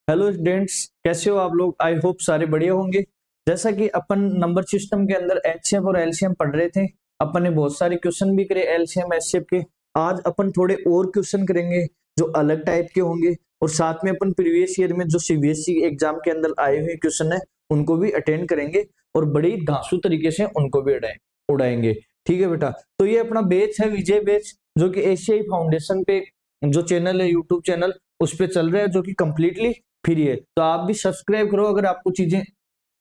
Hello students, कैसे हो आप लोग। आई होप सारे बढ़िया होंगे। जैसा कि अपन नंबर सिस्टम के अंदर एचसीएफ और एलसीएम पढ़ रहे थे, अपन ने बहुत सारे क्वेश्चन भी करे एलसीएम एचसीएफ के। आज अपन थोड़े और क्वेश्चन करेंगे जो अलग टाइप के होंगे, और साथ में अपन प्रीवियस ईयर में जो सीबीएसई एग्जाम के अंदर आए हुए क्वेश्चन है उनको भी अटेंड करेंगे और बड़ी धांसू तरीके से उनको भी उड़ाएंगे। ठीक है बेटा। तो ये अपना बैच है विजय बैच, जो कि एशियाई फाउंडेशन पे जो चैनल है, यूट्यूब चैनल, उस पे चल रहा है, जो कि कंप्लीटली फ्री है। तो आप भी सब्सक्राइब करो, अगर आपको चीजें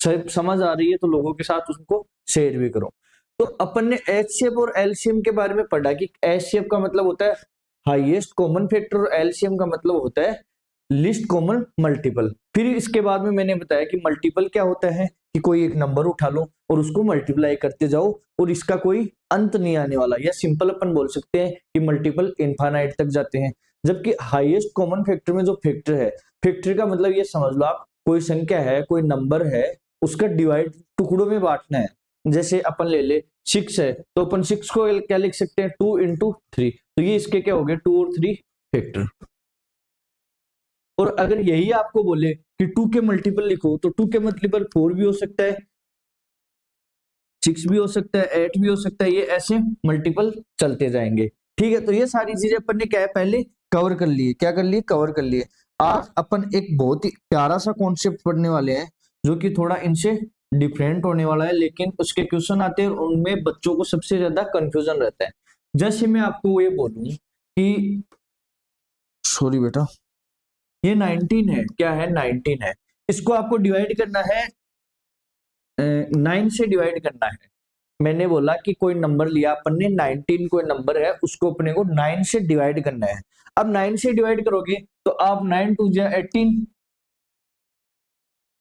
समझ आ रही है तो लोगों के साथ उसको शेयर भी करो। तो अपन ने एचसीएफ और एलसीएम के बारे में पढ़ा कि एचसीएफ का मतलब होता है हाईएस्ट कॉमन फैक्टर और एलसीएम का मतलब होता है लिस्ट कॉमन मल्टीपल। फिर इसके बाद में मैंने बताया कि मल्टीपल क्या होता है कि कोई एक नंबर उठा लो और उसको मल्टीप्लाई करते जाओ और इसका कोई अंत नहीं आने वाला, या सिंपल अपन बोल सकते हैं कि मल्टीपल इनफाइनाइट तक जाते हैं। जबकि हाईएस्ट कॉमन फैक्टर में जो फैक्टर है, फैक्टर का मतलब ये समझ लो आप, कोई संख्या है, कोई नंबर है, उसका डिवाइड टुकड़ों में बांटना है। जैसे अपन ले ले 6 है, तो अपन 6 को क्या लिख सकते हैं, 2 इंटू 3। तो ये इसके क्या हो गए, 2 और 3 फैक्टर। और अगर यही आपको बोले कि 2 के मल्टीपल लिखो, तो 2 के मल्टीपल 4 भी हो सकता है, 6 भी हो सकता है, 8 भी हो सकता है। ये ऐसे मल्टीपल चलते जाएंगे। ठीक है। तो ये सारी चीजें अपन ने क्या है, पहले कवर कर लिए। क्या कर लिए, कवर कर लिए। आज अपन एक बहुत ही प्यारा सा कॉन्सेप्ट पढ़ने वाले हैं, जो कि थोड़ा इनसे डिफरेंट होने वाला है, लेकिन उसके क्वेश्चन आते हैं और उनमें बच्चों को सबसे ज्यादा कंफ्यूजन रहता है। जैसे मैं आपको ये बोलूं कि सॉरी बेटा, ये 19 है, क्या है, 19 है। इसको आपको डिवाइड करना है, 9 से डिवाइड करना है। मैंने बोला कि कोई नंबर लिया अपन ने, 19 कोई नंबर है, उसको अपने को 9 से डिवाइड करना है। अब 9 से डिवाइड करोगे तो आप 9 टू जा 18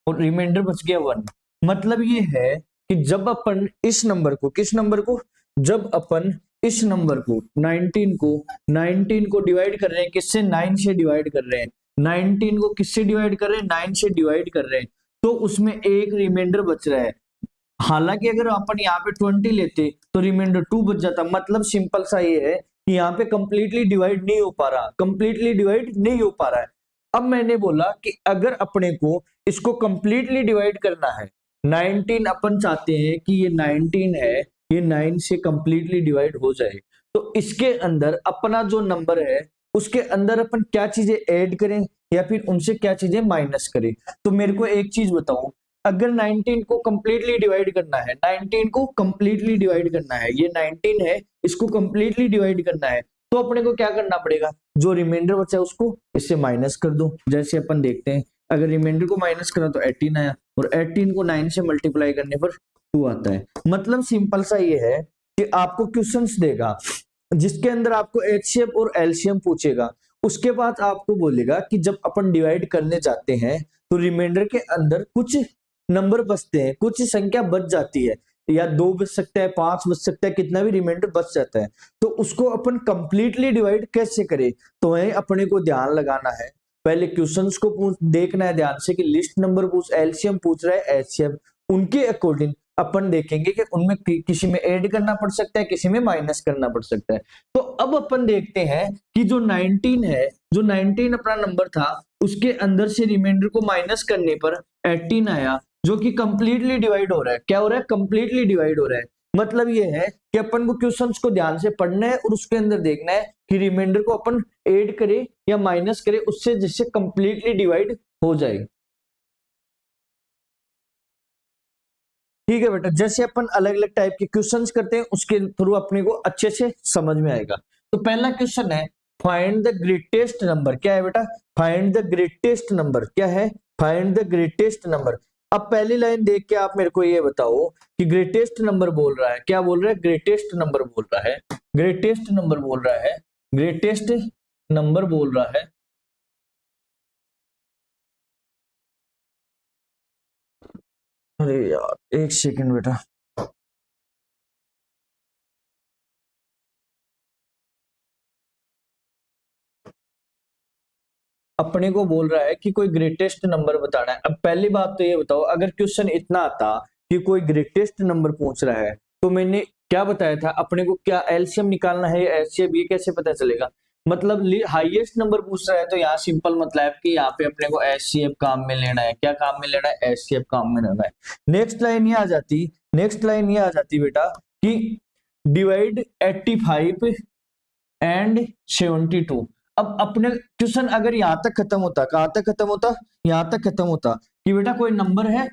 और रिमाइंडर बच गया 1। मतलब ये है कि जब अपन इस नंबर को, किस नंबर को, जब अपन इस नंबर को 19 को डिवाइड कर रहे हैं, किससे, 9 से डिवाइड कर रहे हैं। 19 को किससे डिवाइड कर रहे हैं, 9 से डिवाइड कर रहे हैं, तो उसमें एक रिमाइंडर बच रहा है। हालांकि अगर अपन यहाँ पे 20 लेते तो रिमाइंडर 2 बच जाता। मतलब सिंपल सा ये है कि यहाँ पे कंप्लीटली डिवाइड नहीं हो पा रहा, कंप्लीटली डिवाइड नहीं हो पा रहा है। अब मैंने बोला कि अगर अपने को इसको कंप्लीटली डिवाइड करना है, 19 अपन चाहते हैं कि ये 19 है, ये 9 से कंप्लीटली डिवाइड हो जाए, तो इसके अंदर अपना जो नंबर है उसके अंदर अपन क्या चीजें ऐड करें या फिर उनसे क्या चीजें माइनस करें। तो मेरे को एक चीज बताओ, अगर 19 को कंप्लीटली डिवाइड करना है, 19 को कंप्लीटली डिवाइड करना है, ये 19 है, इसको कंप्लीटली डिवाइड करना है, तो अपने को क्या करना पड़ेगा, जो रिमाइंडर बचा है उसको इससे माइनस कर दो। जैसे अपन देखते हैं, अगर रिमाइंडर को माइनस करा तो 18 आया, और 18 को 9 से मल्टीप्लाई करने पर 2 आता है। मतलब सिंपल सा ये है कि आपको क्वेश्चंस देगा जिसके अंदर आपको एचसीएफ और एलसीएम पूछेगा, उसके बाद आपको बोलेगा कि जब अपन डिवाइड करने जाते हैं तो रिमाइंडर के अंदर कुछ नंबर बचते हैं, कुछ संख्या बच जाती है, या 2 बच सकता है, 5 बच सकता है, कितना भी रिमाइंडर बच जाता है। तो उसको अपन कंप्लीटली डिवाइड कैसे करें, तो है अपने को ध्यान लगाना है। पहले क्वेश्चंस को देखना है ध्यान से कि लिस्ट नंबर पूछ, एलसीएम पूछ रहा है, एचसीएफ, उनके अकॉर्डिंग अपन देखेंगे कि उनमें किसी में ऐड करना पड़ सकता है, किसी में माइनस करना पड़ सकता है। तो अब अपन देखते हैं कि जो 19 है, जो 19 अपना नंबर था, उसके अंदर से रिमाइंडर को माइनस करने पर 18 आया, जो कि कंप्लीटली डिवाइड हो रहा है। क्या हो रहा है, कंप्लीटली डिवाइड हो रहा है। मतलब ये है कि अपन को क्वेश्चंस को ध्यान से पढ़ना है और उसके अंदर देखना है कि रिमाइंडर को अपन ऐड करें या माइनस करें उससे, जिससे कंप्लीटली डिवाइड हो जाए। ठीक है बेटा। जैसे अपन अलग अलग टाइप के क्वेश्चंस करते हैं उसके थ्रू अपने को अच्छे से समझ में आएगा। तो पहला क्वेश्चन है, फाइंड द ग्रेटेस्ट नंबर। क्या है बेटा, फाइंड द ग्रेटेस्ट नंबर। क्या है, फाइंड द ग्रेटेस्ट नंबर। अब पहली लाइन देख के आप मेरे को ये बताओ कि ग्रेटेस्ट नंबर बोल रहा है, क्या बोल रहा है, ग्रेटेस्ट नंबर बोल रहा है, ग्रेटेस्ट नंबर बोल रहा है, ग्रेटेस्ट नंबर बोल रहा है। अरे यार एक सेकंड बेटा, अपने को बोल रहा है कि कोई ग्रेटेस्ट नंबर बताना है। अब पहली बात तो ये बताओ, अगर क्वेश्चन इतना आता कि कोई ग्रेटेस्ट नंबर पूछ रहा है, तो मैंने क्या बताया था अपने को, क्या एलसीएम निकालना है या एचसीएफ, ये कैसे पता चलेगा। मतलब हाईएस्ट नंबर पूछ रहा है तो यहाँ सिंपल मतलब है कि यहाँ पे अपने को एचसीएफ काम में लेना है। क्या काम में लेना है? एचसीएफ काम में लेना है। नेक्स्ट लाइन ये आ जाती बेटा कि डिवाइड 85 एंड 72। अब अपने क्वेश्चन अगर यहां तक खत्म होता, कहां तक खत्म होता? यहां तक खत्म होता कि बेटा कोई नंबर है,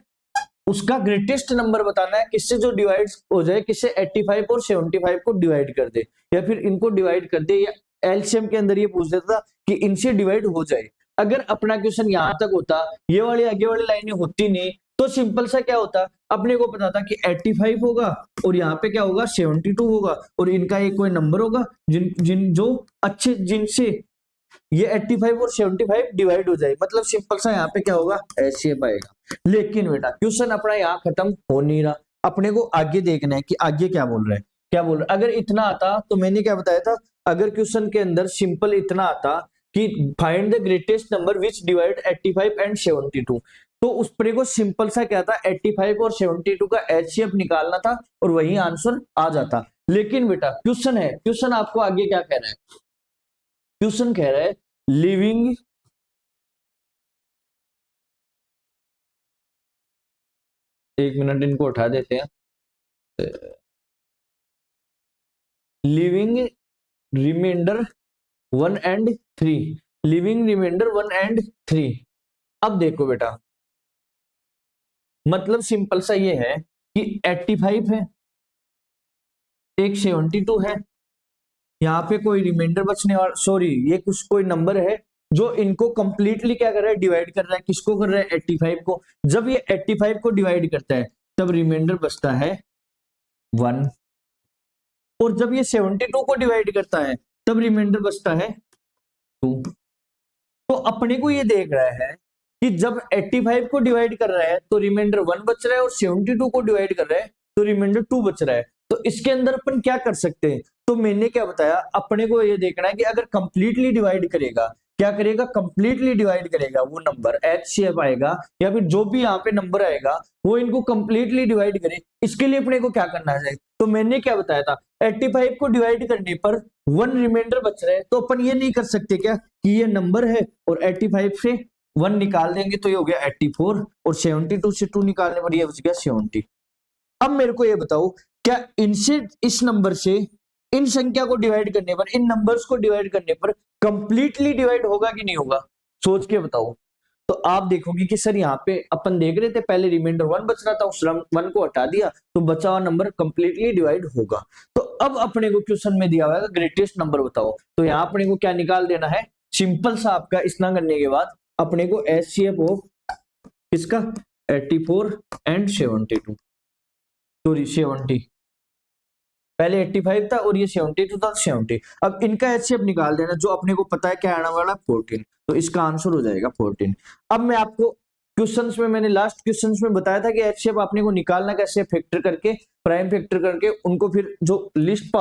उसका ग्रेटेस्ट नंबर बताना है, किससे जो डिवाइड हो जाए, किससे 85 और 75 को डिवाइड कर दे या फिर इनको डिवाइड कर दे, या एलसीएम के अंदर ये पूछ देता था कि इनसे डिवाइड हो जाए। अगर अपना क्वेश्चन यहां तक होता, ये वाली आगे वाली लाइनें होती नहीं, तो सिंपल सा क्या होता, अपने को पता था कि 85 होगा और यहाँ पे क्या होगा 72 होगा और इनका एक कोई नंबर होगा जिनसे ये 85 और 75 डिवाइड हो जाए। मतलब सिंपल सा यहाँ पे क्या होगा एचसीएफ आएगा। लेकिन बेटा क्वेश्चन अपना यहाँ खत्म हो नहीं रहा, अपने को आगे देखना है कि आगे क्या बोल रहा है, क्या बोल रहा है। अगर इतना आता तो मैंने क्या बताया था, अगर क्वेश्चन के अंदर सिंपल इतना आता कि find the greatest number which divide 85 and 72, तो उस पर को सिंपल सा क्या था 85 और 72 का एचसीएफ निकालना था और वही आंसर आ जाता। लेकिन बेटा क्वेश्चन है, क्वेश्चन आपको आगे क्या कह रहा है, क्वेश्चन कह रहा है लिविंग एक मिनट इनको उठा देते हैं। Leaving remainder 1 and 3, leaving remainder 1 and 3। अब देखो बेटा मतलब सिंपल सा ये है कि 85 है, एक 72 है, यहाँ पे कोई रिमाइंडर बचने वाला, सॉरी ये कुछ कोई नंबर है जो इनको कंप्लीटली क्या कर रहा है डिवाइड कर रहा है। किसको कर रहा है? 85 को। जब ये 85 को डिवाइड करता है तब रिमाइंडर बचता है 1, और जब ये 72 को डिवाइड करता है तब रिमाइंडर बचता है 2। तो अपने को ये देख रहा है कि जब 85 को डिवाइड कर रहा है तो रिमाइंडर 1 बच रहा है और 72 को डिवाइड कर रहा है तो रिमाइंडर 2 बच रहा है। तो इसके अंदर अपन क्या कर सकते हैं, तो मैंने क्या बताया, अपने को ये देखना है कि अगर कंप्लीटली डिवाइड करेगा, क्या करेगा कंप्लीटली डिवाइड करेगा, वो नंबर एचसीएफ आएगा या फिर जो भी यहाँ पे नंबर आएगा वो इनको कंप्लीटली डिवाइड करे। इसके लिए अपने को क्या करना है, तो मैंने क्या बताया था 85 को डिवाइड करने पर 1 रिमाइंडर बच रहा है, तो अपन ये नहीं कर सकते क्या कि ये नंबर है और 85 से 1 निकाल देंगे तो ये हो गया 84 और 72 से 2 निकालने पर ये बच गया 70। अब मेरे को ये बताओ क्या इनसे इस नंबर से इन संख्या को डिवाइड करने पर, इन नंबर्स को डिवाइड करने पर कंप्लीटली डिवाइड होगा कि नहीं होगा, सोच के बताओ। तो आप देखोगे कि सर यहाँ पे अपन देख रहे थे पहले रिमाइंडर 1 बच रहा था, उस 1 को हटा दिया तो बचा हुआ नंबर कंप्लीटली डिवाइड होगा। तो अब अपने को क्वेश्चन में दिया हुआ है ग्रेटेस्ट नंबर बताओ, तो यहाँ अपने को क्या निकाल देना है, सिंपल सा आपका इतना करने के बाद अपने को एचसीएफ ऑफ किसका 84 एंड 72, सॉरी 70, पहले 85 था और ये 72 था 70। अब इनका एचसीएफ निकाल देना, जो अपने को पता है क्या आने वाला 14, तो इसका आंसर हो जाएगा 14। अब मैं आपको क्वेश्चंस में, मैंने लास्ट क्वेश्चंस में बताया था कि एचसीएफ आपने को निकालना कैसे, फैक्टर करके, प्राइम फैक्टर करके, उनको फिर जो लिस्ट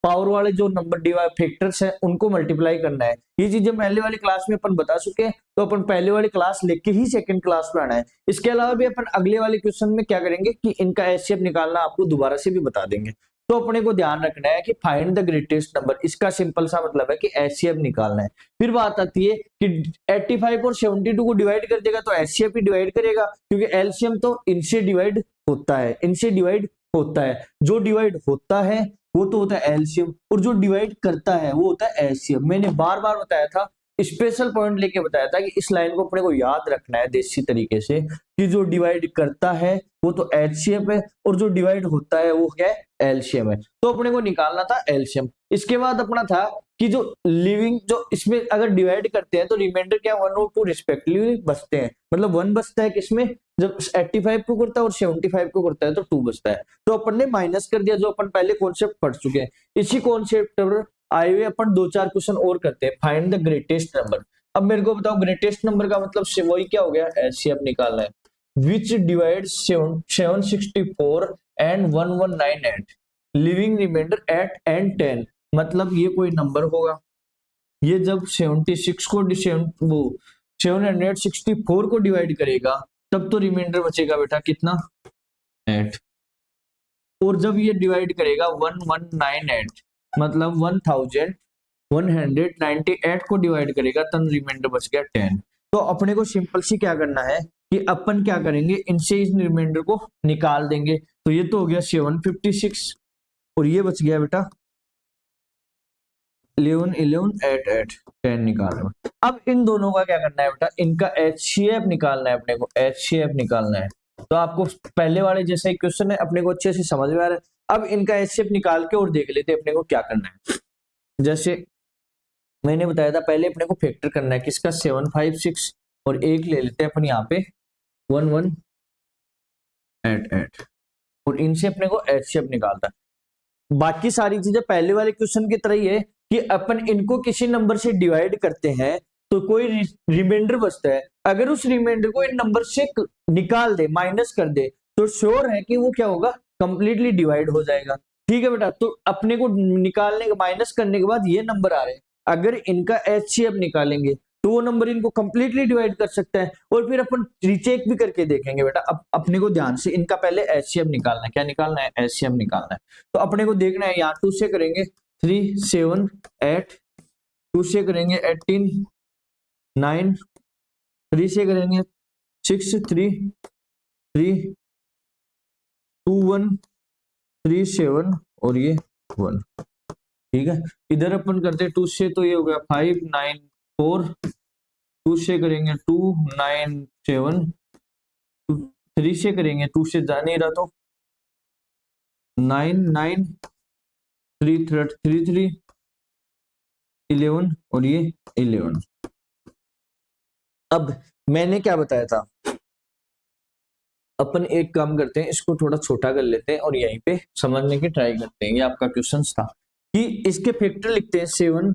पावर वाले जो नंबर डिवाइड फैक्टर्स हैं उनको मल्टीप्लाई करना है। ये चीजें पहले वाली क्लास में अपन बता चुके हैं, तो अपन पहले वाली क्लास लेके ही सेकंड क्लास में आना है। इसके अलावा भी अपन अगले वाले क्वेश्चन में क्या करेंगे कि इनका एचसीएफ निकालना आपको दोबारा से भी बता देंगे। तो अपने को ध्यान रखना है कि फाइंड द ग्रेटेस्ट नंबर, इसका सिंपल सा मतलब है कि एचसीएफ निकालना है। फिर बात आती है कि 85 और 72 को डिवाइड कर देगा तो एचसीएफ ही डिवाइड करेगा, क्योंकि एलसीएम तो इनसे डिवाइड होता है, इनसे डिवाइड होता है, जो डिवाइड होता है वो तो होता है एलसीएम, और जो डिवाइड करता है वो होता है एचसीएफ। मैंने बार बार बताया था, स्पेशल पॉइंट लेके बताया था कि इस लाइन को अपने को याद रखना है देसी तरीके से, कि जो डिवाइड करता है वो तो एचसीएफ है और जो डिवाइड होता है वो क्या है एलसीएम है। तो अपने को निकालना था एलसीएम। इसके बाद अपना था कि जो लिविंग, जो इसमें अगर डिवाइड करते हैं तो रिमाइंडर क्या 1 और 2 रिस्पेक्टिवली बचते हैं, मतलब 1 बचता है किसमें, जब 85 को करता है और 75 को करता है तो 2 बचता है। तो अपन ने माइनस कर दिया, जो अपन पहले कॉन्सेप्ट पढ़ चुके हैं। इसी कॉन्सेप्ट पर आए हुए अपन 2-4 क्वेश्चन और करते हैं। Find the greatest number. अब मेरे को बताओ ग्रेटेस्ट नंबर का मतलब वही क्या हो गया, एचसीएफ निकालना है। Which divide 764 and 1198 leaving remainder eight and 10, मतलब ये कोई नंबर होगा, ये जब 76 को 764 को डिवाइड करेगा तब तो रिमाइंडर बचेगा बेटा कितना 8, और जब ये डिवाइड करेगा 1198 मतलब 198 को डिवाइड करेगा तब रिमाइंडर बच गया 10। तो अपने को सिंपल सी क्या करना है कि अपन क्या करेंगे, इनसे इस रिमाइंडर को निकाल देंगे। तो ये तो हो गया 756 और ये बच गया बेटा 11 11 8 8 10 निकालना। अब इन दोनों का क्या करना है बेटा, इनका HCF निकालना है अपने को, HCF निकालना है। तो आपको पहले वाले जैसा एक क्वेश्चन है अपने को अच्छे से समझ में आ रहा है। अब इनका HCF निकाल के और देख लेते हैं अपने को क्या करना है। जैसे मैंने बताया था पहले अपने को फैक्टर करना है किसका, 756 और एक ले लेते हैं अपन यहाँ पे 1188 और इनसे अपने को HCF निकालता है। बाकी सारी चीजें पहले वाले क्वेश्चन की तरह ही है कि अपन इनको किसी नंबर से डिवाइड करते हैं तो कोई रिमाइंडर बचता है, अगर उस रिमाइंडर को इन नंबर से निकाल दे, माइनस कर दे, तो श्योर है कि वो क्या होगा, कंप्लीटली डिवाइड हो जाएगा। ठीक है बेटा, तो अपने को निकालने के माइनस करने के बाद ये नंबर आ रहे हैं, अगर इनका HCF निकालेंगे तो वो नंबर इनको कंप्लीटली डिवाइड कर सकता है। और फिर अपन रीचेक भी करके देखेंगे बेटा। अब अपने को ध्यान से इनका पहले HCF निकालना है। क्या निकालना है, HCF निकालना है। तो अपने को देखना है, यहाँ 2 से करेंगे 3 7 8, 2 से करेंगे 18 9, 3 से करेंगे 6 3 3 2 1 3 7 और ये 1। ठीक है, इधर अपन करते 2 से तो ये हो गया 5 9 4, 2 से करेंगे 2 9 7, 3 से करेंगे 2 से जा नहीं रहा तो 9 9 3 3 3 11 और ये 11। अब मैंने क्या बताया था, अपन एक काम करते हैं, इसको थोड़ा छोटा कर लेते हैं और यहीं पे समझने की ट्राई करते हैं। ये आपका क्वेश्चन था कि इसके फैक्टर लिखते हैं 7,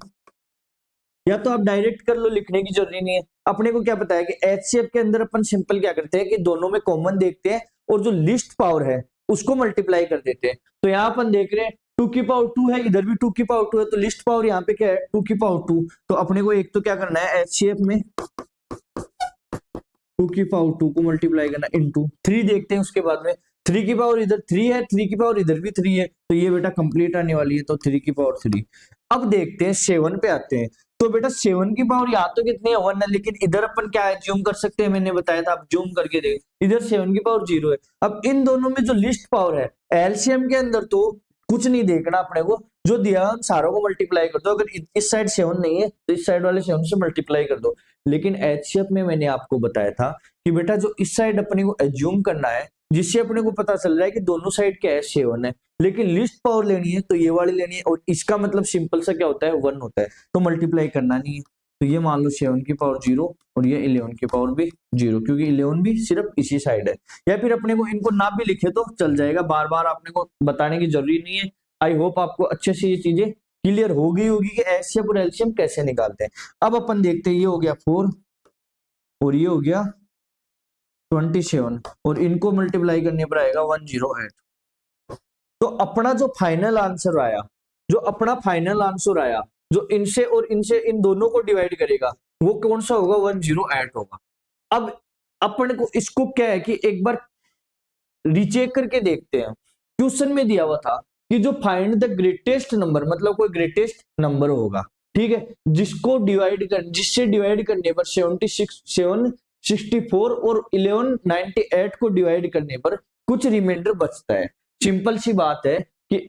या तो आप डायरेक्ट कर लो, लिखने की जरूरी नहीं है। अपने को क्या पता है कि HCF के अंदर अपन सिंपल क्या करते हैं कि दोनों में कॉमन देखते हैं और जो लिस्ट पावर है उसको मल्टीप्लाई कर देते हैं। तो यहाँ अपन देख रहे हैं 2 की पावर 2 है, इधर भी 2 की पावर 2 है, तो लिस्ट पावर यहाँ पे क्या है 2 की पावर 2। तो अपने को एक तो क्या करना है, HCF में 2 की पावर 2 को मल्टीप्लाई करना इनटू 3 देखते हैं। उसके बाद में 3 की पावर इधर 3 है, 3 की पावर इधर भी 3 है, तो ये बेटा कंप्लीट आने वाली है, तो 3 की पावर 3। अब देखते हैं 7 पे आते हैं। तो बेटा 7 की पावर यहाँ तो कितनी है 1 है, लेकिन इधर अपन क्या जूम कर सकते हैं, मैंने बताया था आप जूम करके देख, इधर 7 की पावर 0 है। अब इन दोनों में जो लिस्ट पावर है LCM के अंदर तो कुछ नहीं देखना अपने को, जो दिया सारों को मल्टीप्लाई कर दो। अगर इस साइड 7 नहीं है तो इस साइड वाले 7 से मल्टीप्लाई कर दो। लेकिन HCF में मैंने आपको बताया था कि बेटा जो इस साइड अपने को एज्यूम करना है, जिससे अपने को पता चल रहा है कि दोनों साइड क्या है 7 है, लेकिन लिस्ट पावर लेनी है तो ये वाली लेनी है, और इसका मतलब सिंपल सा क्या होता है 1 होता है, तो मल्टीप्लाई करना नहीं है। तो ये मान लो 7 की पावर 0 और ये 11 की पावर भी 0, क्योंकि 11 भी सिर्फ इसी साइड है। या फिर अपने को इनको ना भी लिखे तो चल जाएगा, बार बार आपने को बताने की जरूरी नहीं है। आई होप आपको अच्छे से ये चीजें क्लियर हो गई होगी कि HCF और LCM कैसे निकालते हैं। अब अपन देखते हैं, ये हो गया 4 और ये हो गया 27 और इनको मल्टीप्लाई करने पर आएगा 108। तो अपना जो फाइनल आंसर आया, जो इनसे और इनसे इन दोनों को डिवाइड करेगा, वो कौन सा होगा, 108 होगा। अब अपन को इसको क्या है कि एक बार रीचेक करके देखते हैं। क्वेश्चन में दिया हुआ था कि जो फाइंड द ग्रेटेस्ट नंबर, मतलब कोई ग्रेटेस्ट नंबर होगा, ठीक है, जिससे डिवाइड करने पर 764 और 1198 को डिवाइड करने पर कुछ रिमाइंडर बचता है। सिंपल सी बात है कि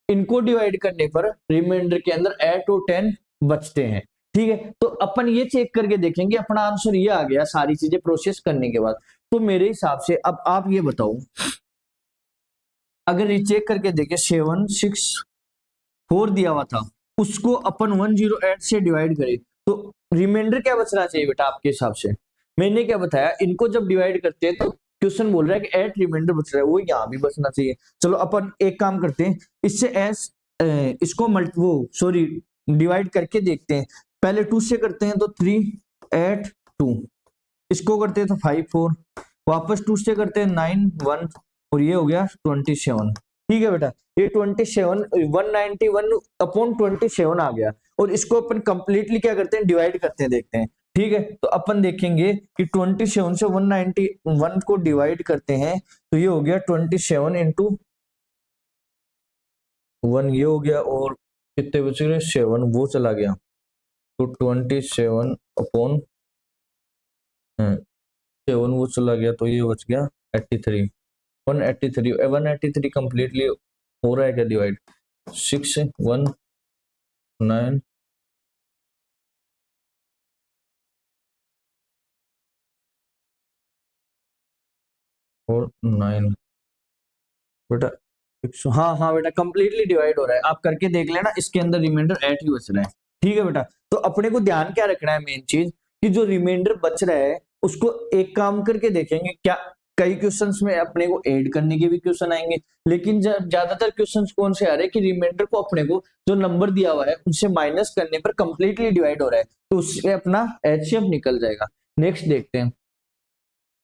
इनको डिवाइड करने पर रिमाइंडर के अंदर 8 और 10 बचते हैं। ठीक है, तो अपन ये चेक करके देखेंगे, अपना आंसर ये आ गया सारी चीजें प्रोसेस करने के बाद। तो मेरे हिसाब से अब आप ये बताओ, अगर रीचेक करके देखें 764 दिया हुआ था, उसको अपन 108 से डिवाइड करें तो रिमाइंडर क्या बचना चाहिए बेटा आपके हिसाब से। मैंने क्या बताया, इनको जब डिवाइड करते हैं तो क्वेश्चन बोल रहा है कि 8 रिमाइंडर बच रहा है, वो यहाँ भी बचना चाहिए। चलो अपन एक काम करते हैं, इससे इसको डिवाइड करके देखते हैं। पहले 2 से करते हैं तो 3 8 2, इसको करते हैं तो 5 4, वापस 2 से करते हैं 9 1 और ये हो गया 27। ठीक है बेटा, ये 27 191/27 आ गया, और इसको अपन कंप्लीटली क्या करते हैं, डिवाइड करते हैं, देखते हैं। ठीक है, तो अपन देखेंगे कि 27 से 191 को डिवाइड करते हैं तो ये हो गया 27 × 1, ये हो गया और कितने बच गए 7, वो चला गया तो 27 अपॉन 7 वो चला गया तो ये बच गया 83। 183 कंप्लीटली हो रहा है क्या डिवाइड 6 1 9 और 9 बेटा हाँ हाँ बेटा कंप्लीटली डिवाइड हो रहा है, आप करके देख लेना, इसके अंदर रिमाइंडर 8 ही बच रहा है। ठीक है बेटा, तो अपने को ध्यान क्या रखना है, मेन चीज कि जो रिमाइंडर बच रहा है उसको एक काम करके देखेंगे, क्या कई क्वेश्चंस में अपने को ऐड करने के भी क्वेश्चन आएंगे, लेकिन ज्यादातर क्वेश्चंस कौन से आ रहे हैं कि रिमाइंडर को अपने को जो नंबर दिया हुआ है उनसे माइनस करने पर कंप्लीटली डिवाइड हो रहा है, तो उससे अपना एचसीएफ निकल जाएगा। नेक्स्ट देखते हैं,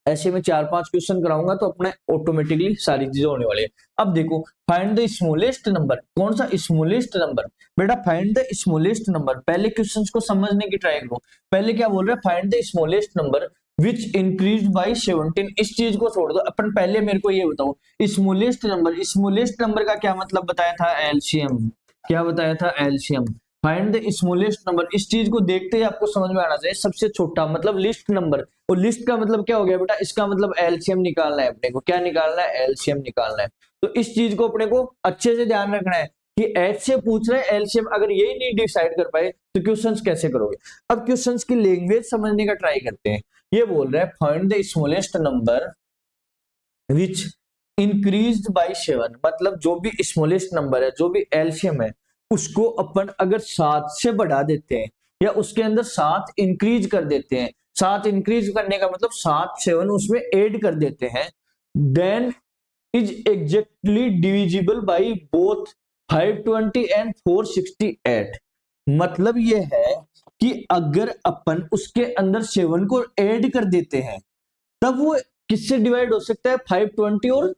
ऐसे में 4-5 क्वेश्चन कराऊंगा तो अपने ऑटोमेटिकली सारी चीजें होने वाली है। अब देखो फाइंड द स्मॉलेस्ट नंबर, कौन सा स्मॉलेस्ट नंबर, बेटा फाइंड द स्मॉलेस्ट नंबर, पहले क्वेश्चंस को समझने की ट्राई करो। पहले क्या बोल रहे हैं, find the smallest number which increase by 17, इस चीज को छोड़ दो, अपन पहले मेरे को ये बताओ स्मॉलेस्ट नंबर, स्मॉलेस्ट नंबर का क्या मतलब बताया था, एलसीएम, क्या बताया था, LCM. Find the smallest number, इस चीज को देखते ही आपको समझ में आना चाहिए, सबसे छोटा मतलब लिस्ट नंबर, और लिस्ट का मतलब क्या हो गया बेटा, इसका मतलब एलसीएम निकालना है अपने को, क्या निकालना है, एलसीएम निकालना है। तो इस चीज को अपने को अच्छे से ध्यान रखना है कि एच से पूछ रहे हैं एलसीएम, अगर यही नहीं डिसाइड कर पाए तो क्वेश्चंस कैसे करोगे। अब क्वेश्चंस की लैंग्वेज समझने का ट्राई करते हैं। ये बोल रहे हैं find the smallest number which increased by 7, मतलब जो भी स्मॉलेस्ट नंबर है, जो भी एलसीएम है, उसको अपन अगर 7 से बढ़ा देते हैं या उसके अंदर 7 इंक्रीज कर देते हैं, 7 इंक्रीज करने का मतलब 7 7 उसमें ऐड कर देते हैं, then is exactly divisible by both 520 and 468। मतलब ये है कि अगर अपन उसके अंदर 7 को ऐड कर देते हैं तब वो किससे डिवाइड हो सकता है, 520 और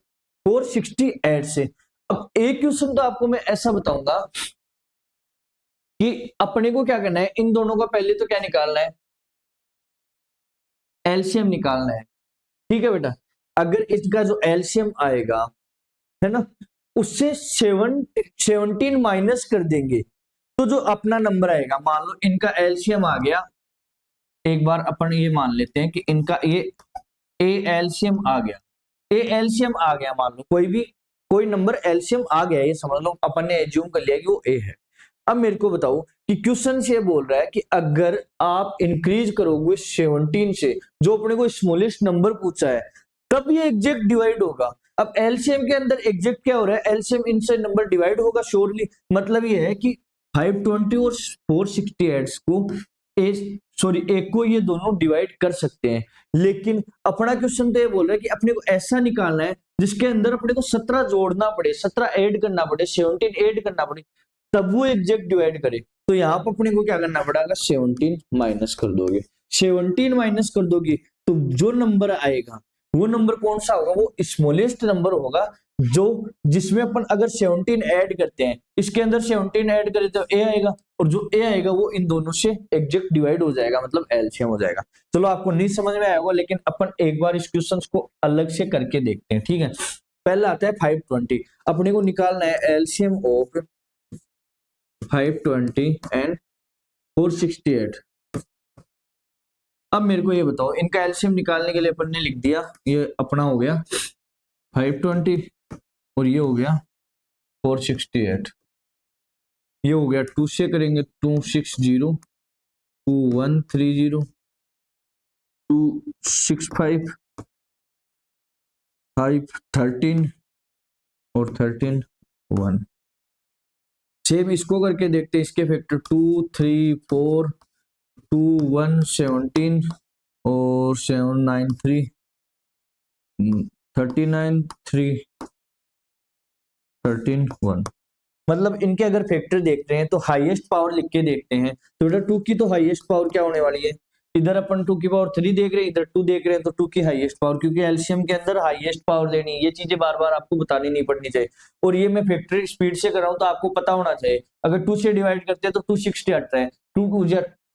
468 से। अब एक क्वेश्चन तो आपको मैं ऐसा बताऊंगा कि अपने को क्या करना है, इन दोनों का पहले तो क्या निकालना है, एलसीएम निकालना है। ठीक है बेटा, अगर इसका जो एलसीएम आएगा है ना, उससे 17 माइनस कर देंगे तो जो अपना नंबर आएगा, मान लो इनका एलसीएम आ गया, एक बार अपन ये मान लेते हैं कि इनका ये ए एलसीएम आ गया, ए एलसीएम आ गया, मान लो कोई नंबर एलसीएम आ गया, ये समझ लो अपन ने एज्यूम कर लिया कि वो ए है। अब मेरे को बताओ कि क्वेश्चन ये बोल रहा है कि अगर आप इंक्रीज करोगे 17 से, जो अपने को स्मॉलेस्ट नंबर पूछा है, तब ये एग्जैक्ट डिवाइड होगा। अब एलसीएम के अंदर एग्जैक्ट क्या हो रहा है, एलसीएम इनसे नंबर डिवाइड होगा श्योरली, मतलब ये है कि 520 और 468 को एक को ये दोनों डिवाइड कर सकते हैं, लेकिन अपना क्वेश्चन तो ये बोल रहा है कि अपने को ऐसा निकालना है जिसके अंदर अपने को 17 जोड़ना पड़े, 17 ऐड करना पड़े, 17 ऐड करना पड़े, तब वो एग्जैक्ट डिवाइड करे। तो यहाँ पर अपने को क्या करना पड़ेगा, 17 माइनस कर दोगे, 17 माइनस कर दोगे तो जो नंबर आएगा वो नंबर कौन सा होगा, वो स्मॉलेस्ट नंबर होगा, जो जिसमें अपन अगर 17 ऐड करते हैं, इसके अंदर 17 ऐड करें तो ए आएगा, और जो ए आएगा वो इन दोनों से एग्जैक्ट डिवाइड हो जाएगा, मतलब एलसीएम हो जाएगा। चलो आपको नहीं समझ में आया होगा, लेकिन अपन एक बार इस क्वेश्चन को अलग से करके देखते हैं। ठीक है, पहला आता है 520, अपने को निकालना है एलसीएम ऑफ 520 एंड 468। अब मेरे को ये बताओ, इनका एलसीएम निकालने के लिए अपन ने लिख दिया, ये अपना हो गया 520 और ये हो गया 468, ये हो गया 2 से करेंगे 260 2130 265 513 और 13 1। सेम इसको करके देखते हैं, इसके फैक्टर 2 3 4 2 1 17 और 7 9 3 39 3 13 1। मतलब इनके अगर फैक्टर देखते हैं तो हाईएस्ट पावर लिख के देखते हैं, तो बेटा 2 की तो हाईएस्ट पावर क्या होने वाली है, इधर अपन 2 की पावर 3 देख रहे हैं, इधर 2 देख रहे हैं, तो 2 की हाईएस्ट पावर, क्योंकि एलसीएम के अंदर हाईएस्ट पावर लेनी है, ये चीजें बार बार आपको बतानी नहीं पड़नी चाहिए। और ये मैं फैक्टर स्पीड से कर रहा हूं तो आपको पता होना चाहिए, अगर 2 से डिवाइड करते हैं तो 260 आता है, 2 2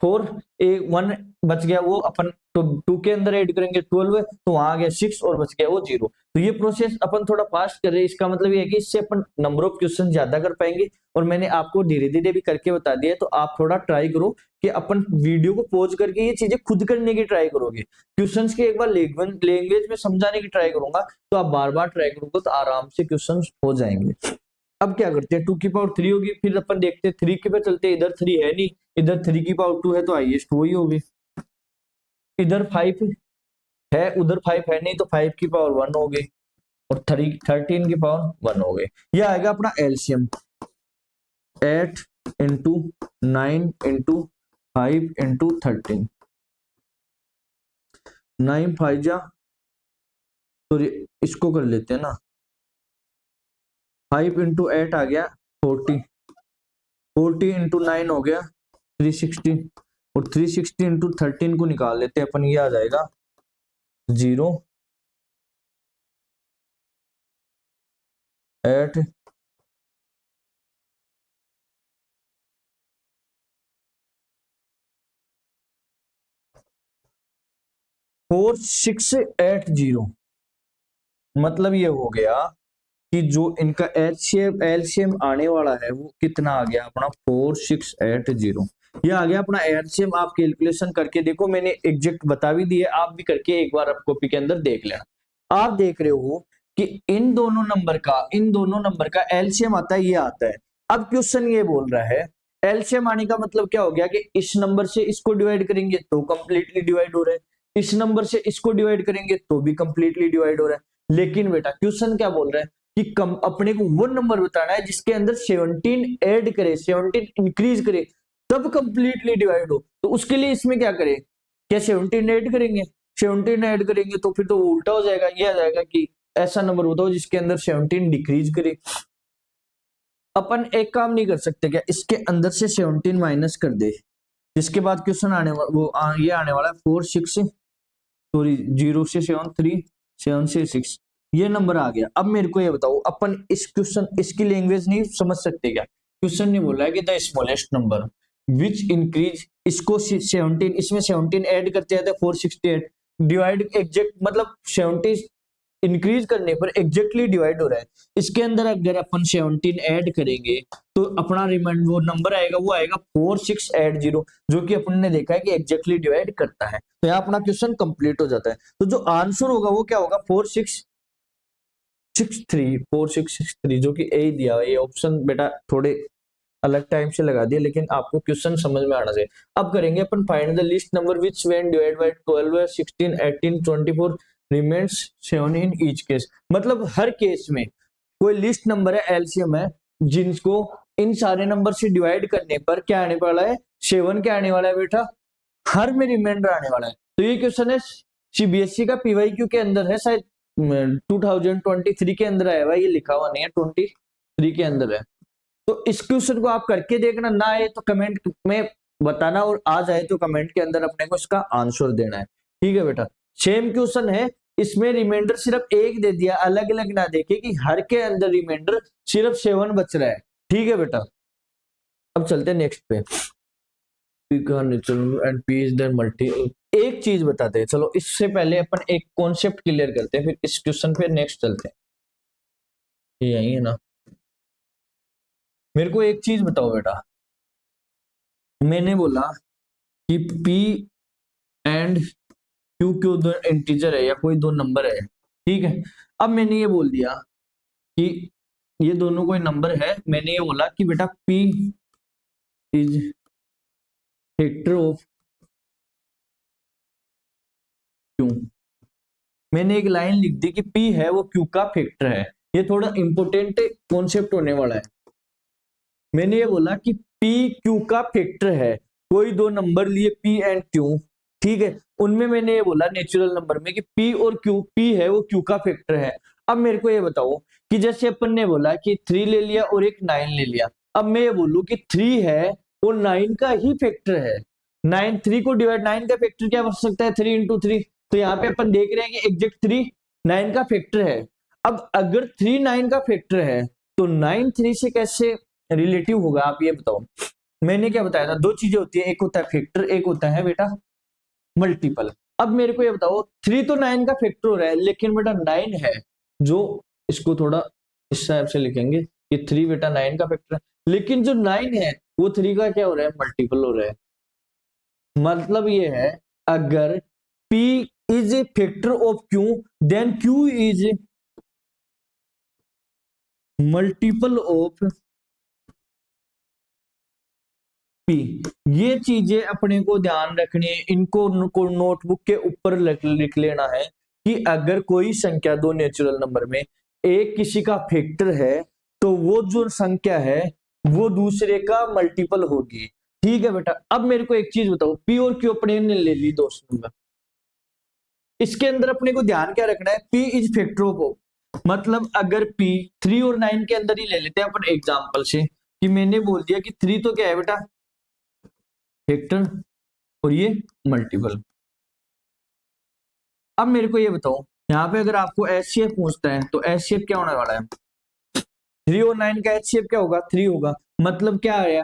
4 1 बच गया, वो अपन तो 2 के अंदर ऐड करेंगे 12 है, तो वहां आ गया 6 और बच गया वो 0। तो ये प्रोसेस अपन थोड़ा फास्ट कर रहे हैं, इसका मतलब ये है कि इससे अपन नंबर ऑफ क्वेश्चन ज्यादा कर पाएंगे। और मैंने आपको धीरे धीरे भी करके बता दिया है, तो आप थोड़ा ट्राई करो कि अपन वीडियो को पॉज करके ये चीजें खुद करने की ट्राई करोगे। क्वेश्चंस के एक बार लैंग्वेज में समझाने की ट्राई करूंगा, तो आप बार बार ट्राई करोगे तो आराम से क्वेश्चन हो जाएंगे। अब क्या करते हैं, 2 की पावर 3 होगी, फिर अपन देखते हैं 3 के पे चलते हैं, इधर 3 है नहीं, इधर 3 की पावर 2 है, तो हाईएस्ट वही होगी। इधर 5 है, उधर 5 है नहीं, तो 5 की पावर 1 हो गई, और 13 की पावर 1 हो गई। यह आएगा अपना एलसीएम, 8 इंटू 9 इंटू 5 इंटू 13, 9 5 जा, सॉरी इसको कर लेते हैं ना, 5 इंटू 8 आ गया 40, 40 इंटू 9 हो गया 360, और 360 इंटू 13 को निकाल लेते हैं अपन, ये आ जाएगा 0 8 4680। मतलब ये हो गया कि जो इनका एलसीएम आने वाला है वो कितना आ गया अपना 4680। ये आ गया अपना एलसीएम। आप कैलकुलेशन करके देखो, मैंने एग्जैक्ट बता भी दिया, आप भी करके एक बार आप कॉपी के अंदर देख लेना। आप देख रहे हो कि इन दोनों नंबर का एलसीएम आता है, ये आता है। अब क्वेश्चन ये बोल रहा है एलसीएम आने का मतलब क्या हो गया कि इस नंबर से इसको डिवाइड करेंगे तो कंप्लीटली डिवाइड हो रहा है, इस नंबर से इसको डिवाइड करेंगे तो भी कंप्लीटली डिवाइड हो रहा है। लेकिन बेटा क्वेश्चन क्या बोल रहा है कि कम अपने को वो नंबर बताना है जिसके अंदर 17 ऐड करे, 17 इंक्रीज करे, तब कंप्लीटली डिवाइड हो। तो उसके लिए इसमें क्या करें, क्या 17 ऐड करेंगे, 17 ऐड करेंगे तो फिर तो उल्टा हो जाएगा, ये आ जाएगा कि ऐसा नंबर बताओ जिसके अंदर 17 डिक्रीज करे। अपन एक काम नहीं कर सकते क्या, इसके अंदर से 17 माइनस कर दे, जिसके बाद क्वेश्चन आने ये आने वाला है 4 6, सॉरी 0 से 7 3 7 से 6, ये नंबर आ गया। अब मेरे को ये बताओ, अपन इस क्वेश्चन इसकी लैंग्वेज नहीं समझ सकते क्या? क्वेश्चन ने बोला है कि the smallest number which increase, इसको 17 इसमें 17 ऐड करते हैं 468 डिवाइड एग्जैक्ट, मतलब 70 इंक्रीज करने पर एग्जैक्टली डिवाइड हो रहा है। इसके अंदर अगर अपन 17 ऐड करेंगे तो अपना रिमाइंड वो नंबर आएगा, वो आएगा 4680, जो कि अपन ने देखा है कि एग्जैक्टली डिवाइड करता है। तो यहाँ अपना क्वेश्चन कंप्लीट हो जाता है। तो जो आंसर होगा वो क्या होगा 4663, जो कि ए दिया है। ये ऑप्शन बेटा थोड़े अलग टाइम से लगा दिया, लेकिन आपको क्वेश्चन समझ में आना चाहिए। अब करेंगे अपन find the list number which when divide by 12 16 18 24 remains 7 in each case. मतलब हर केस में कोई लिस्ट नंबर है, एलसीएम है, जिनको इन सारे नंबर से डिवाइड करने पर क्या आने वाला है, 7 क्या आने वाला है बेटा, हर में रिमाइंडर आने वाला है। तो ये क्वेश्चन है सीबीएसई का पीवाईक्यू के अंदर है, शायद 2023 के अंदर आया हुआ, ये लिखा हुआ नहीं है, 23 के अंदर है। तो इस क्वेश्चन को आप करके देखना, ना आए तो कमेंट में बताना, और आ जाए तो कमेंट के अंदर अपने को इसका आंसर देना है। ठीक है बेटा, सेम क्वेश्चन है, इसमें रिमाइंडर सिर्फ एक दे दिया, अलग अलग ना देखे कि हर के अंदर रिमाइंडर सिर्फ 7 बच रहा है। ठीक है बेटा, अब चलते हैं नेक्स्ट पे। And P is their multi. एक चीज बताते हैं, चलो इससे पहले अपन एक कॉन्सेप्ट क्लियर करते हैं, फिर इस क्वेश्चन पे नेक्स्ट चलते हैं। ये यही है ना, मेरे को एक चीज बताओ बेटा, मैंने बोला कि P एंड Q क्यों दो इंटीजर है या कोई दो नंबर है, ठीक है। अब मैंने ये बोल दिया कि ये दोनों कोई नंबर है, मैंने ये बोला कि बेटा P is factor of Q। मैंने एक लाइन लिख दी कि P है वो Q का फैक्टर है। ये थोड़ा इंपोर्टेंट कॉन्सेप्ट होने वाला है। मैंने ये बोला कि P Q का फैक्टर है, कोई दो नंबर लिए P एंड Q, ठीक है, उनमें मैंने ये बोला नेचुरल नंबर में कि P और Q, P है वो Q का फैक्टर है। अब मेरे को ये बताओ कि जैसे अपन ने बोला कि 3 ले लिया और एक 9 ले लिया, अब मैं ये बोलूं कि 3 है और 9 का ही फैक्टर है, 9 3 को डिवाइड, 9 का फैक्टर क्या बन सकता है 3 इंटू 3। तो यहाँ पे अपन देख रहे हैं कि एग्जैक्ट 3 9 का फैक्टर है। अब अगर 3 9 का फैक्टर है तो 9 3 से कैसे रिलेटिव होगा, आप ये बताओ। मैंने क्या बताया था, दो चीजें होती है, एक होता है फैक्टर, एक होता है बेटा मल्टीपल। अब मेरे को ये बताओ 3 तो 9 का फैक्टर हो रहा है, लेकिन बेटा 9 है जो, इसको थोड़ा इस हिसाब से लिखेंगे, ये 3 बेटा 9 का फैक्टर है, लेकिन जो 9 है वो 3 का क्या हो रहा है, मल्टीपल हो रहा है। मतलब ये है अगर P is a factor of Q, then Q is multiple of P। ये चीजें अपने को ध्यान रखनी है, इनको नोटबुक के ऊपर लिख लेना है कि अगर कोई संख्या दो नेचुरल नंबर में एक किसी का फैक्टर है तो वो जो संख्या है वो दूसरे का मल्टीपल होगी। ठीक है बेटा, अब मेरे को एक चीज बताओ, P और Q अपने ने ले ली दोस्त नंबर, इसके अंदर अपने को ध्यान क्या रखना है, P इज फैक्टर ऑफ, मतलब अगर P 3 और 9 के अंदर ही ले लेते हैं अपन एग्जांपल से, कि मैंने बोल दिया कि 3 तो क्या है बेटा फैक्टर और ये मल्टीपल। अब मेरे को ये बताओ, यहाँ पे अगर आपको एचसीएफ पूछता है तो एचसीएफ क्या होने वाला है, 3 और 9 का एचसीएफ क्या होगा, 3 होगा, मतलब क्या आया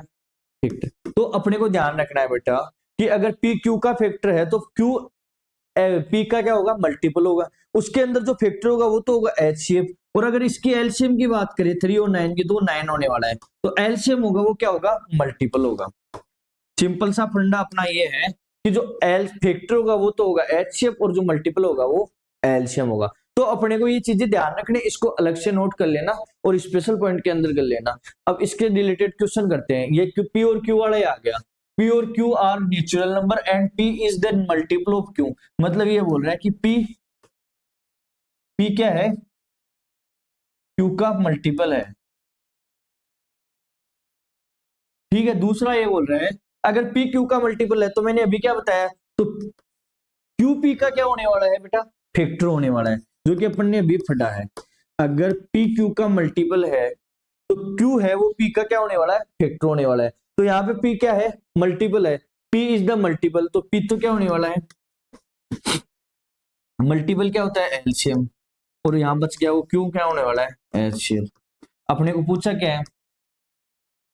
फैक्टर। तो अपने को ध्यान रखना है बेटा कि अगर पी क्यू का फैक्टर है तो क्यू पी का क्या होगा, मल्टीपल होगा, उसके अंदर जो फैक्टर होगा वो तो होगा एचसीएफ। और अगर इसकी एलसीएम की बात करें 3 और 9 की, तो 9 होने वाला है, तो एलसीएम होगा वो क्या होगा, मल्टीपल होगा। सिंपल सा फंडा अपना ये है कि जो एल फैक्टर होगा वो तो होगा एचसीएफ और जो मल्टीपल होगा वो एलसीएम होगा। तो अपने को ये चीजें ध्यान रखनी, इसको अलग से नोट कर लेना और स्पेशल पॉइंट के अंदर कर लेना। अब इसके रिलेटेड क्वेश्चन करते हैं, ये पी और क्यू वाला ही आ गया, P और Q are natural number and P is the multiple of Q। मतलब ये बोल रहा है कि P क्या है, Q का मल्टीपल है। ठीक है, दूसरा ये बोल रहा है अगर P Q का मल्टीपल है, तो मैंने अभी क्या बताया, तो Q P का क्या होने वाला है बेटा, फैक्टर होने वाला है, जो कि अपन ने अभी फटा है। अगर P Q का मल्टीपल है तो Q है वो P का क्या होने वाला है, फैक्टर होने वाला है। तो यहाँ पे P क्या है, मल्टीपल है, P इज द मल्टीपल, तो P तो क्या होने वाला है, मल्टीपल क्या होता है एलसीएम, और यहाँ बच गया वो Q क्या होने वाला है, एचसीएफ। अपने को पूछा क्या है,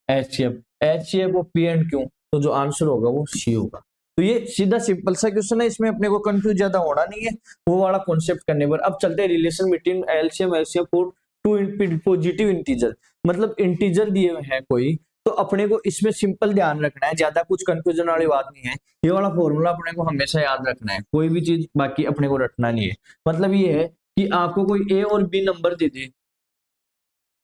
HCF, HCF of P and Q, तो जो आंसर होगा वो C होगा। तो ये सीधा सिंपल सा क्वेश्चन है, इसमें अपने को कंफ्यूज ज्यादा होना नहीं है, वो वाला कॉन्सेप्ट करने पर। अब चलते हैं relation between LCM HCF for two positive integer, मतलब इंटीजर दिए हुए हैं कोई, तो अपने को इसमें सिंपल ध्यान रखना है, ज्यादा कुछ कंफ्यूजन वाली बात नहीं है, ये वाला फॉर्मूला अपने को हमेशा याद रखना है, कोई भी चीज बाकी अपने को रटना नहीं है। मतलब ये है कि आपको कोई ए और बी नंबर दे दे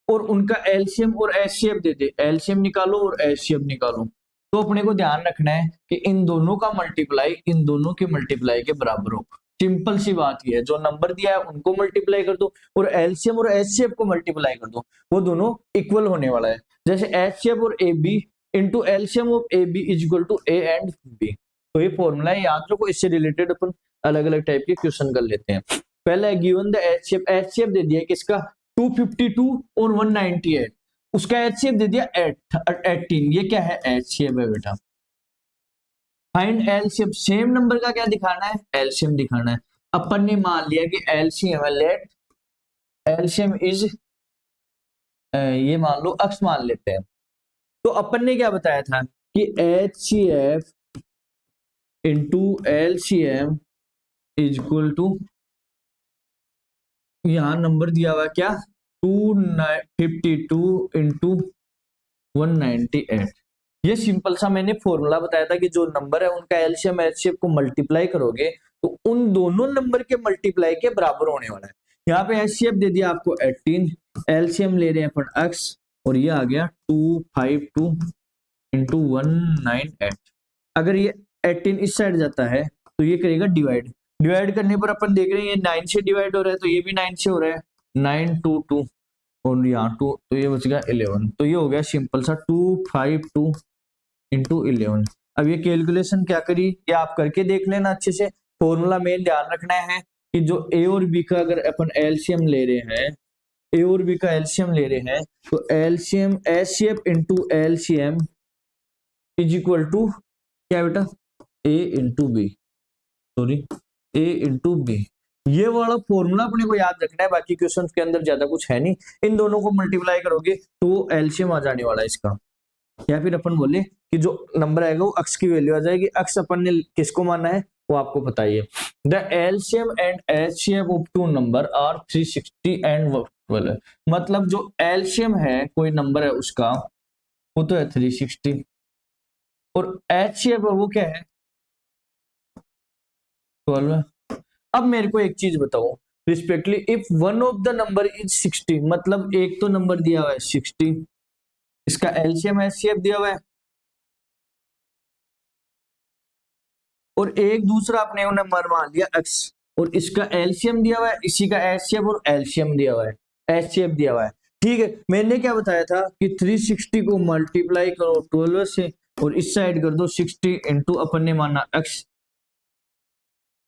और उनका एलसीएम और एचसीएफ दे दे, एलसीएम निकालो और एचसीएफ निकालो, तो अपने को ध्यान रखना है कि इन दोनों का मल्टीप्लाई इन दोनों के मल्टीप्लाई के बराबर हो। सिंपल सी बात ही है, जो नंबर दिया है उनको मल्टीप्लाई कर दो और एलसीएम और एचसीएफ को मल्टीप्लाई कर दो, वो दोनों इक्वल होने वाला है। जैसे एचसीएफ और A B into LCM of A B is equal to A and B. तो ये फॉर्मूला है, याद रखो, इससे रिलेटेड अपन अलग अलग टाइप के क्वेश्चन कर लेते हैं। पहला गिवन द एचसीएफ, एचसीएफ दे दिया किसका 252 और 198, उसका एचसीएफ दे दिया 18, ये क्या है एचसीएफ है बेटा। फाइंड एलसीएम, सेम नंबर का क्या दिखाना है, एलसीएम दिखाना है। अपन ने मान लिया कि एलसीएम है, लेट एलसीएम इज ये मान लो x मान लेते हैं। तो अपन ने क्या बताया था कि HCF into LCM is equal to, यहां नंबर दिया हुआ क्या 252 इंटू 198। ये सिंपल सा मैंने फॉर्मूला बताया था कि जो नंबर है उनका एलसीएम एचसीएफ को मल्टीप्लाई करोगे तो उन दोनों नंबर के मल्टीप्लाई के बराबर होने वाला है। यहाँ पे एचसीएफ दे दिया आपको 18, एलसीएम ले रहे हैं अपन x, और ये आ गया 252 इंटू 198। अगर ये 18 इस साइड जाता है तो ये करेगा डिवाइड, डिवाइड करने पर अपन देख रहे हैं ये 9 से डिवाइड हो रहा है, तो ये भी 9 से हो रहा है, 9 2 2 और यहाँ 2, तो ये बच गया 11। तो ये हो गया सिंपल सा 252 इंटू 11। अब ये कैलकुलेशन क्या करी, ये आप करके देख लेना अच्छे से। फॉर्मूला मेन ध्यान रखना है कि जो ए और बी का अगर अपन एलसीएम ले रहे हैं, ए और बी का एलसीएम ले रहे हैं, तो LCM HCF into LCM is equal to क्या बेटा, A into B, sorry A into B. ये वाला फॉर्मूला अपने को याद रखना है, बाकी क्वेश्चन के अंदर ज्यादा कुछ है नहीं। इन दोनों को मल्टीप्लाई करोगे तो एलसीएम आ जाने वाला है इसका। या फिर अपन बोले कि जो नंबर आएगा वो अक्स की वैल्यू आ जाएगी। अक्स अपन ने किसको माना है वो आपको बताइए। The LCM and HCF of two number are 360 and 12। मतलब जो एलसीएम है कोई नंबर है उसका वो तो है 360 और एचसीएफ वो क्या है 12। अब मेरे को एक चीज बताओ respectively, if one of the number is 60, मतलब एक तो नंबर दिया हुआ है 60, इसका एलसीएम एचसीएफ दिया हुआ है और एक दूसरा अपने नंबर मान लिया x और इसका एलसीएम दिया हुआ है, इसी का एचसीएफ और एलसीएम दिया हुआ है, एचसीएफ दिया हुआ है। ठीक है, मैंने क्या बताया था कि 360 को मल्टीप्लाई करो 12 से और इस साइड कर दो 60 इंटू अपन ने माना x,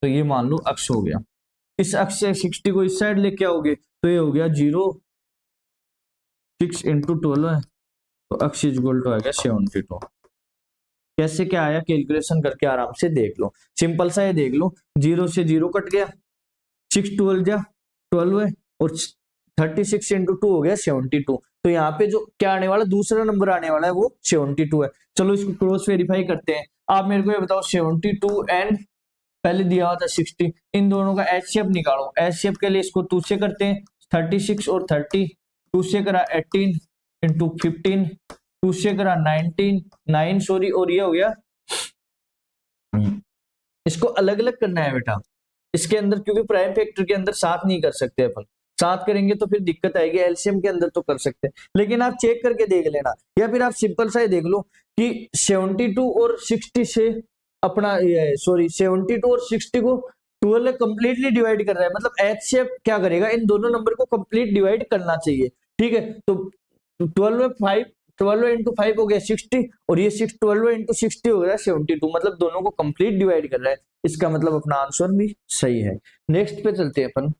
तो ये मान लो x हो गया। इस x से 60 को इस साइड लेके आओगे तो ये हो गया 0, 6 इंटू 12 है तो x इक्वल टू आ गया 72। कैसे क्या आया कैलकुलेशन करके आराम से देख लो, सिंपल सा ये देख लो, 0 से 0 कट गया, 6 12 जा 12 है और 36 इंटू 2 हो गया 72। तो यहाँ पे जो क्या आने वाला दूसरा नंबर आने वाला है वो 72 है। चलो इसको क्रॉस वेरीफाई करते हैं। आप मेरे को ये बताओ 72 एंड पहले दिया हुआ था 60, इन दोनों का एचसीएफ निकालो। एचसीएफ के लिए इसको 2 से करते हैं, 36 और 30, 2 से करा 18 इंटू 15, 2 से करा 9 सॉरी, और ये हो गया। इसको अलग अलग करना है बेटा इसके अंदर, क्योंकि प्राइम फैक्टर के अंदर साथ नहीं कर सकते अपन, साथ करेंगे तो फिर दिक्कत आएगी। एलसीएम के अंदर तो कर सकते हैं लेकिन आप चेक करके देख लेना, या फिर आप सिंपल सा ही देख लो कि 72 और 60 से अपना सॉरी 72 और 60 को 12 कंप्लीटली डिवाइड कर रहा है, मतलब एचसीएफ क्या करेगा इन दोनों नंबर को कंप्लीट डिवाइड करना चाहिए। ठीक है, तो 12 इंटू 5 हो गया 60 और ये 12 इंटू 60 हो गया 72, मतलब दोनों को कंप्लीट डिवाइड कर रहा है, इसका मतलब अपना आंसर भी सही है। नेक्स्ट पे चलते हैं अपन।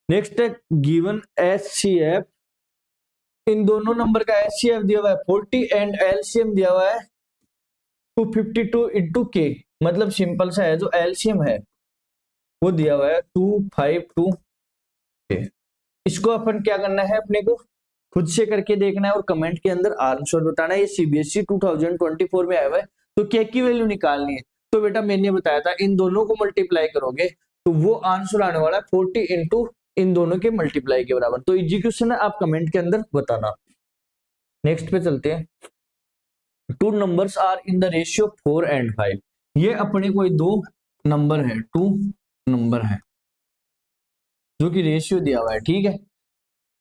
नेक्स्ट है गिवन एचसीएफ, इन दोनों नंबर का एचसीएफ दिया हुआ है 40 एंड एलसीएम दिया हुआ है 252 इंटू के, मतलब सिंपल सा है जो एलसीएम है वो दिया हुआ है 252 के। इसको अपन क्या करना है अपने को खुद से करके देखना है और कमेंट के अंदर आंसर बताना है। ये सीबीएसई 2024 में आया हुआ है तो के की वैल्यू निकालनी है। तो बेटा मैंने बताया था इन दोनों को मल्टीप्लाई करोगे तो वो आंसर आने वाला है 40 इंटू इन दोनों के मल्टीप्लाई के बराबर। तो इजी क्वेश्चन है, आप कमेंट के अंदर बताना। नेक्स्ट पे चलते हैं। Two numbers are in the ratio 4 and 5। ये अपने कोई दो नंबर है, टू नंबर है जो कि रेशियो दिया हुआ है। ठीक है,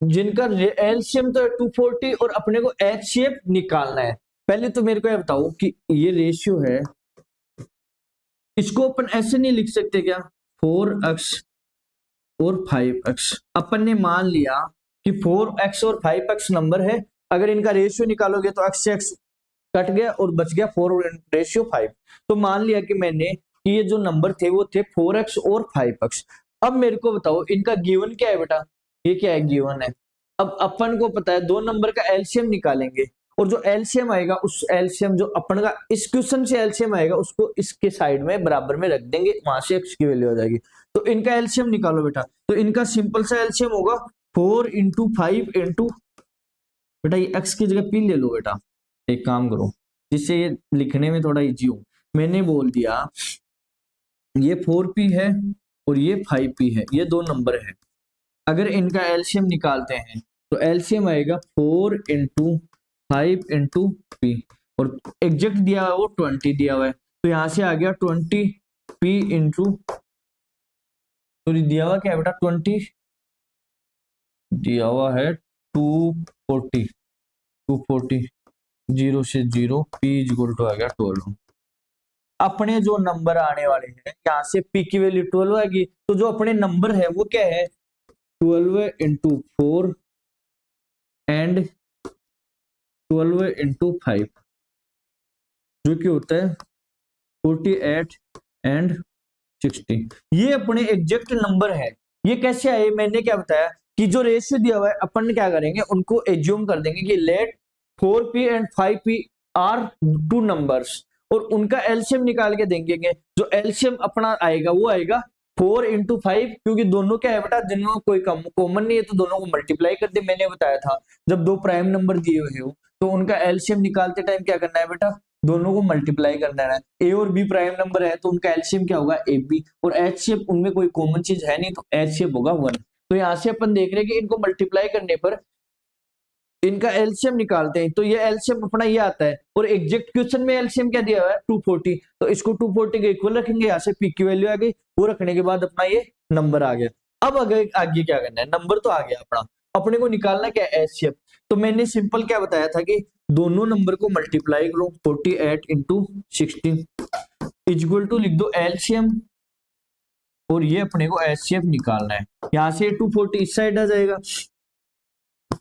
जिनका एलसीएम तो है 240 और अपने को एचसीएफ निकालना है। पहले तो मेरे को ये बताओ कि ये रेशियो है, इसको अपन ऐसे नहीं लिख सकते क्या 4x और 5x। अपन ने मान लिया कि 4x और 5x नंबर है, अगर इनका रेशियो निकालोगे तो x से x कट गया और बच गया 4 रेशियो 5। तो मान लिया कि मैंने कि ये जो नंबर थे वो थे 4x और 5x। अब मेरे को बताओ इनका गिवन क्या है बेटा, ये क्या है गिवन है। अब अपन को पता है दो नंबर का एलसीएम निकालेंगे और जो एलसीएम आएगा उस एलसीएम जो अपन का इस क्वेश्चन से एलसीएम आएगा उसको इसके साइड में बराबर में रख देंगे, वहां से x की वैल्यू आ जाएगी। तो इनका एलसीएम निकालो बेटा, तो इनका सिंपल सा एलसीएम होगा 4 इंटू 5 इंटू बेटा ये x की जगह p ले लो बेटा, एक काम करो जिससे ये लिखने में थोड़ा इजी हो। मैंने बोल दिया ये 4p है और ये 5p है, ये दो नंबर है। अगर इनका एलसीएम निकालते हैं तो एलसीएम आएगा 4 इंटू 5 इंटू p और एग्जैक्ट दिया हुआ है वो 20 दिया हुआ है, तो यहां से आ गया 20p इंटू तो दिया हुआ क्या है बेटा 20 दिया हुआ है 240 0 से 0 p इक्वल टू आ गया 12। अपने जो नंबर आने वाले हैं यहाँ से p की वैल्यू 12 आएगी, तो जो अपने नंबर है वो क्या है 12 इंटू 4 एंड 12 इंटू 5 जो कि होता है 48 एंड 60। ये अपने एग्जैक्ट नंबर है। ये कैसे आए, मैंने क्या बताया कि जो रेशियो दिया हुआ है अपन क्या करेंगे उनको एज्यूम कर देंगे कि let 4p and 5p are two numbers और उनका एलसीएम निकाल के देंगे। जो एलसीएम अपना आएगा वो आएगा 4 इंटू 5, क्योंकि दोनों क्या है बेटा, जिनमें कोई कॉमन नहीं है तो दोनों को मल्टीप्लाई कर दे। मैंने बताया था जब दो प्राइम नंबर दिए हुए हो तो उनका एलसीएम निकालते टाइम क्या करना है बेटा, दोनों को मल्टीप्लाई करना है। ए और बी प्राइम नंबर है तो उनका एलसीएम क्या होगा, ए बी, और एचसीएफ उनमें कोई कॉमन चीज है नहीं तो एचसीएफ होगा 1। तो यहाँ से अपन देख रहे हैं कि इनको मल्टीप्लाई करने पर इनका एलसीएम निकालते हैं, तो ये एलसीएम अपना ये आता है, और एग्जैक्ट क्वेश्चन में एलसीएम क्या दिया हुआ है 240, तो इसको 240 के इक्वल रखेंगे, यहाँ से पी की वैल्यू आ गई, वो रखने के बाद अपना ये नंबर आ गया। अब आगे क्या करना है, नंबर तो आ गया अपना, अपने को निकालना क्या है एचसीएफ। तो मैंने सिंपल क्या बताया था कि दोनों नंबर को मल्टीप्लाई करो, 48 इंटू 16 इक्वल टू लिख दो एलसीएम, और ये अपने को एचसीएफ निकालना है। यहाँ से 240 इस साइड आ जाएगा,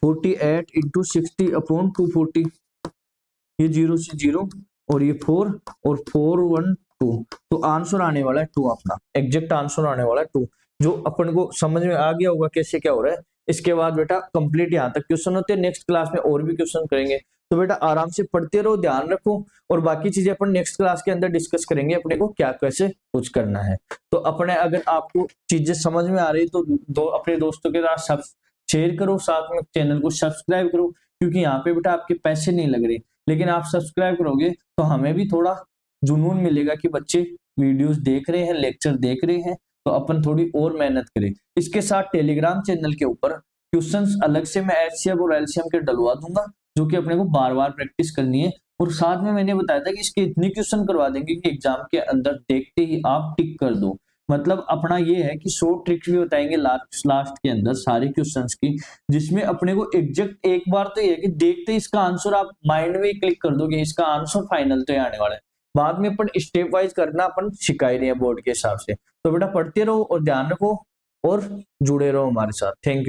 48 इंटू 60 अपॉन 240, ये 0 से 0 और ये 4 और 4 1 2, तो आंसर आने वाला है 2, अपना एग्जैक्ट आंसर आने वाला है 2, जो अपन को समझ में आ गया होगा कैसे क्या हो रहा है। इसके बाद बेटा कंप्लीट यहाँ तक क्वेश्चन होते हैं, नेक्स्ट क्लास में और भी क्वेश्चन करेंगे, तो बेटा आराम से पढ़ते रहो, ध्यान रखो, और बाकी चीजें अपन नेक्स्ट क्लास के अंदर डिस्कस करेंगे अपने को क्या कैसे कुछ करना है। तो अपने अगर आपको चीजें समझ में आ रही तो अपने दोस्तों के साथ सब शेयर करो, साथ में चैनल को सब्सक्राइब करो, क्योंकि यहाँ पे बेटा आपके पैसे नहीं लग रहे, लेकिन आप सब्सक्राइब करोगे तो हमें भी थोड़ा जुनून मिलेगा कि बच्चे वीडियोस देख रहे हैं, लेक्चर देख रहे हैं, तो अपन थोड़ी और मेहनत करें। इसके साथ टेलीग्राम चैनल के ऊपर क्वेश्चंस अलग से मैं एचसीएफ और एलसीएम के डलवा दूंगा, जो कि अपने को बार बार प्रैक्टिस करनी है, और साथ में मैंने बताया था कि इसके इतने क्वेश्चन करवा देंगे कि एग्जाम के अंदर देखते ही आप टिक कर दो। मतलब अपना ये है कि 100 ट्रिक्स भी बताएंगे लास्ट के अंदर सारी क्वेश्चंस की, जिसमें अपने को एग्जैक्ट एक बार तो ये है कि देखते ही इसका आंसर आप माइंड में क्लिक कर दो कि इसका आंसर फाइनल तो आने वाला है, बाद में अपन स्टेप वाइज करना अपन सिखाई रहे हैं बोर्ड के हिसाब से। तो बेटा पढ़ते रहो और ध्यान रखो और जुड़े रहो हमारे साथ। Thank you.